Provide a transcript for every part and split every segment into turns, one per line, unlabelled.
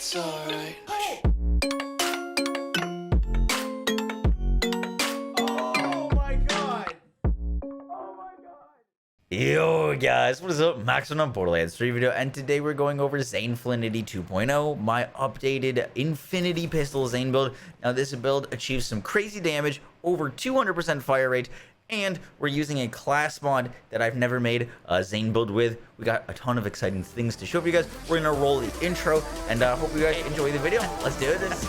It's alright.
Oh my god!
Yo guys, what is up? Max on Borderlands 3 video, and today we're going over Zane Flinity 2.0, my updated Infinity Pistol Zane build. Now this build achieves some crazy damage, over 200% fire rate, and we're using a class mod that I've never made a Zane build with. We got a ton of exciting things to show for you guys. We're gonna roll the intro, and hope you guys enjoy the video. Let's do this.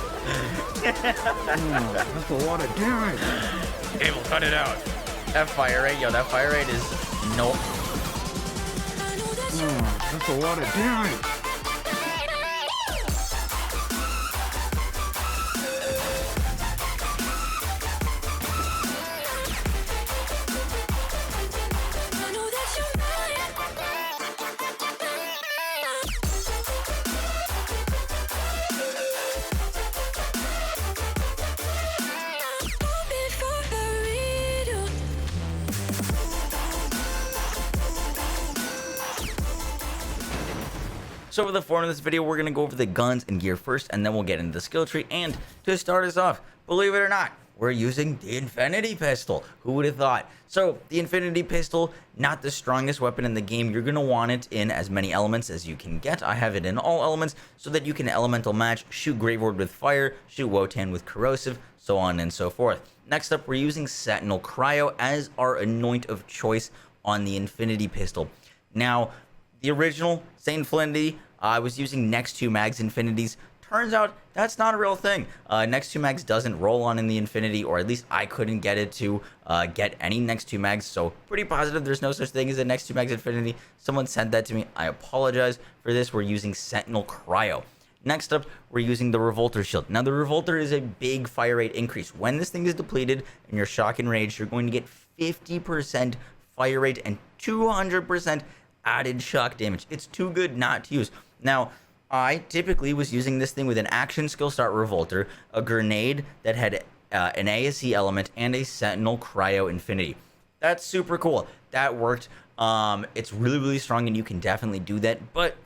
That's a lot of damage.
Okay, we'll cut it out. That fire rate, yo, that fire rate is no.
That's a lot of damage.
So for the form of this video, we're going to go over the guns and gear first, and then we'll get into the skill tree. And to start us off, believe it or not, we're using the Infinity Pistol. Who would have thought? So the Infinity Pistol, not the strongest weapon in the game. You're going to want it in as many elements as you can get. I have it in all elements so that you can elemental match, shoot Graveward with fire, shoot Wotan with corrosive, so on and so forth. Next up, we're using Sentinel Cryo as our anoint of choice on the Infinity Pistol. Now, the original Zane Flinity, I was using next 2 mags infinities. Turns out that's not a real thing. Next 2 mags doesn't roll on in the Infinity, or at least I couldn't get it to get any next 2 mags. So pretty positive there's no such thing as a next 2 mags Infinity. Someone sent that to me. I apologize for this. We're using Sentinel Cryo. Next up, we're using the Revolter Shield. Now, the Revolter is a big fire rate increase. When this thing is depleted and you're shock and rage, you're going to get 50% fire rate and 200% added shock damage. It's too good not to use. Now, I typically was using this thing with an action skill start Revolter, a grenade that had an ASE element, and a Sentinel Cryo Infinity. That's super cool. That worked. It's really, really strong, and you can definitely do that, but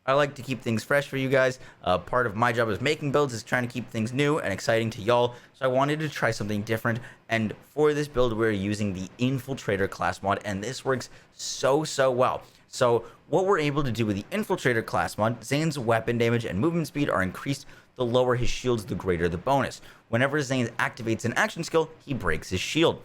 I like to keep things fresh for you guys. Part of my job as making builds is trying to keep things new and exciting to y'all, so I wanted to try something different, and for this build, we're using the Infiltrator class mod, and this works so well. So what we're able to do with the Infiltrator class mod, Zane's weapon damage and movement speed are increased. The lower his shields, the greater the bonus. Whenever Zane activates an action skill, he breaks his shield.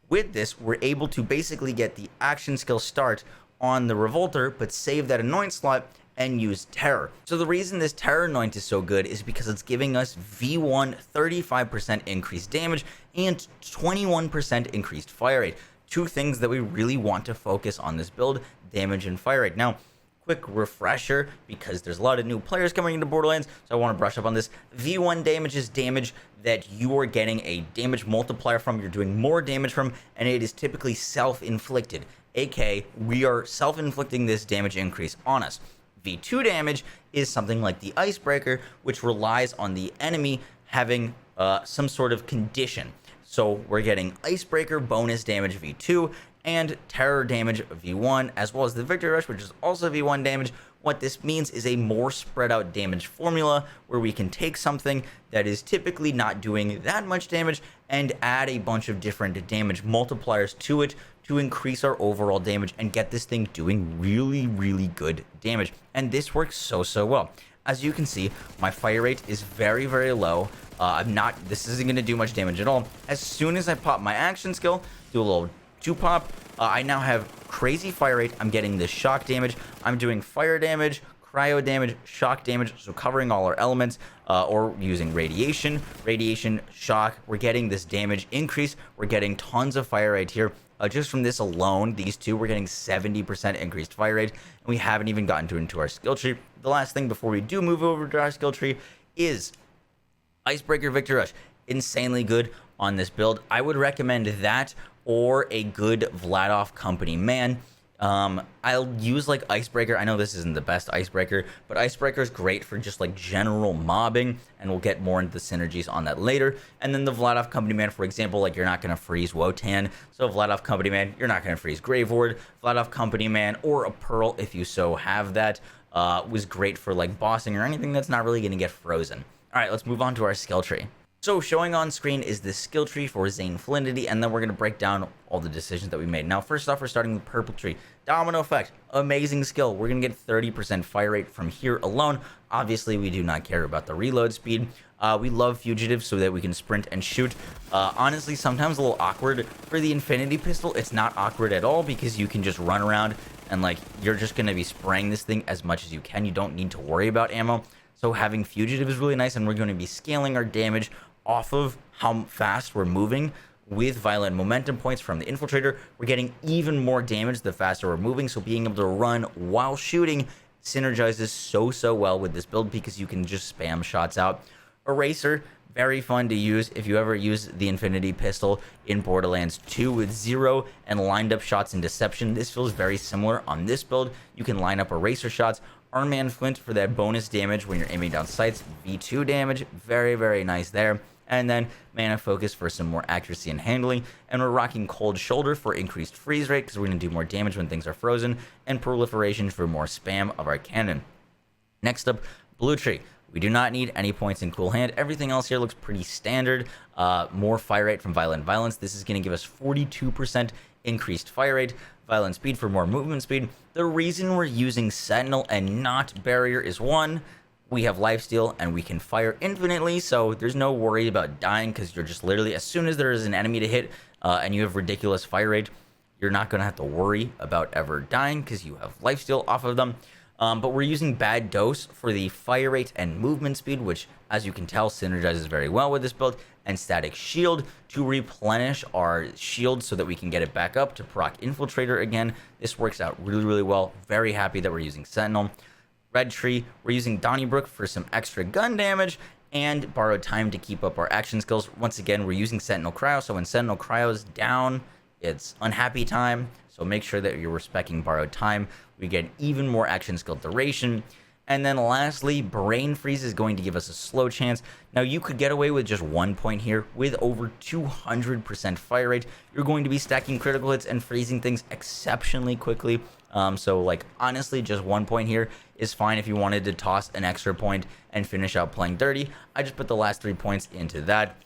With this, we're able to basically get the action skill start on the Revolter, but save that anoint slot and use Terror. So the reason this Terror anoint is so good is because it's giving us V1 35% increased damage and 21% increased fire rate. 2 things that we really want to focus on this build, damage and fire rate. Now, quick refresher, because there's a lot of new players coming into Borderlands, so I want to brush up on this. V1 damage is damage that you are getting a damage multiplier from, you're doing more damage from, and it is typically self-inflicted, aka we are self-inflicting this damage increase on us. V2 damage is something like the Icebreaker, which relies on the enemy having some sort of condition. So we're getting Icebreaker bonus damage V2 and Terror damage V1, as well as the Victory Rush, which is also V1 damage. What this means is a more spread out damage formula where we can take something that is typically not doing that much damage and add a bunch of different damage multipliers to it to increase our overall damage and get this thing doing really good damage. And this works so well. As you can see, my fire rate is very low. This isn't going to do much damage at all. As soon as I pop my action skill, do a little 2-pop, I now have crazy fire rate. I'm getting this shock damage. I'm doing fire damage, cryo damage, shock damage, so covering all our elements, or using radiation, shock. We're getting this damage increase. We're getting tons of fire rate here. Just from this alone, these 2, we're getting 70% increased fire rate, and we haven't even gotten into our skill tree. The last thing before we do move over to our skill tree is Icebreaker Victory Rush. Insanely good on this build. I would recommend that or a good Vladoff Company Man. I'll use like Icebreaker. I know this isn't the best Icebreaker, but Icebreaker is great for just like general mobbing, and we'll get more into the synergies on that later. And then the Vladoff Company Man, for example, like you're not going to freeze Wotan, so Vladoff Company Man, you're not going to freeze Graveward. Vladoff Company Man or a Pearl if you so have that. was great for like bossing or anything that's not really going to get frozen. All right, let's move on to our skill tree. So showing on screen is the skill tree for Zane Flinity, and then we're going to break down all the decisions that we made. Now, first off, we're starting with purple tree. Domino effect, amazing skill. We're going to get 30% fire rate from here alone. Obviously, we do not care about the reload speed. We love fugitive so that we can sprint and shoot. Honestly, sometimes a little awkward for the infinity pistol. It's not awkward at all because you can just run around and like you're just going to be spraying this thing as much as you can. You don't need to worry about ammo. So having fugitive is really nice, and we're going to be scaling our damage off of how fast we're moving with violent momentum points from the infiltrator. We're getting even more damage the faster we're moving, so being able to run while shooting synergizes so well with this build because you can just spam shots out. Eraser, very fun to use if you ever use the infinity pistol in Borderlands 2 with 0 and lined up shots in deception. This feels very similar on this build. You can line up eraser shots. Iron Man Flint for that bonus damage when you're aiming down sights. V2 damage, very nice there. And then Mana Focus for some more accuracy and handling. And we're rocking Cold Shoulder for increased freeze rate because we're going to do more damage when things are frozen. And Proliferation for more spam of our cannon. Next up, Blue Tree. We do not need any points in Cool Hand. Everything else here looks pretty standard. More fire rate from Violent Violence. This is going to give us 42% increased fire rate. Violent Speed for more movement speed. The reason we're using Sentinel and not Barrier is one, we have lifesteal and we can fire infinitely, so there's no worry about dying because you're just literally, as soon as there is an enemy to hit and you have ridiculous fire rate, you're not going to have to worry about ever dying because you have lifesteal off of them. But we're using Bad Dose for the fire rate and movement speed, which, as you can tell, synergizes very well with this build, and Static Shield to replenish our shield so that we can get it back up to proc Infiltrator again. This works out really well. Very happy that we're using Sentinel. Red Tree, we're using Donnybrook for some extra gun damage and Borrowed Time to keep up our action skills. Once again, we're using Sentinel Cryo, so when Sentinel Cryo is down, it's unhappy time. So make sure that you're respecting Borrowed Time. We get even more action skill duration. And then lastly, Brain Freeze is going to give us a slow chance. Now, you could get away with just 1 point here. With over 200% fire rate, you're going to be stacking critical hits and freezing things exceptionally quickly. So, like, honestly, just 1 point here is fine if you wanted to toss an extra point and finish out playing dirty. I just put the last 3 points into that.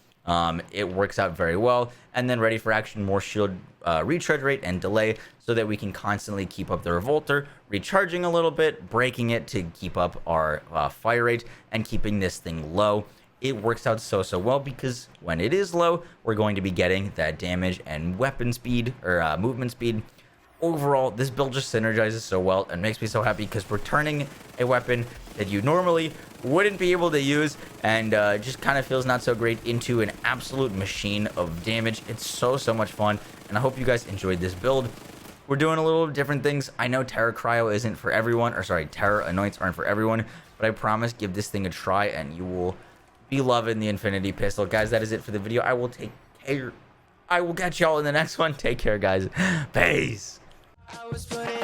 It works out very well. And then ready for action, more shield recharge rate and delay so that we can constantly keep up the Revolter, recharging a little bit, breaking it to keep up our fire rate and keeping this thing low. It works out so well because when it is low, we're going to be getting that damage and weapon speed or movement speed. Overall, this build just synergizes so well and makes me so happy because we're turning a weapon that you normally wouldn't be able to use and just kind of feels not so great into an absolute machine of damage. It's so much fun, and I hope you guys enjoyed this build. We're doing a little different things. I know Terra Cryo isn't for everyone, or sorry, Terra Anoints aren't for everyone, but I promise give this thing a try and you will be loving the Infinity Pistol. Guys, that is it for the video. I will catch y'all in the next one. Take care, guys. Peace.
I was putting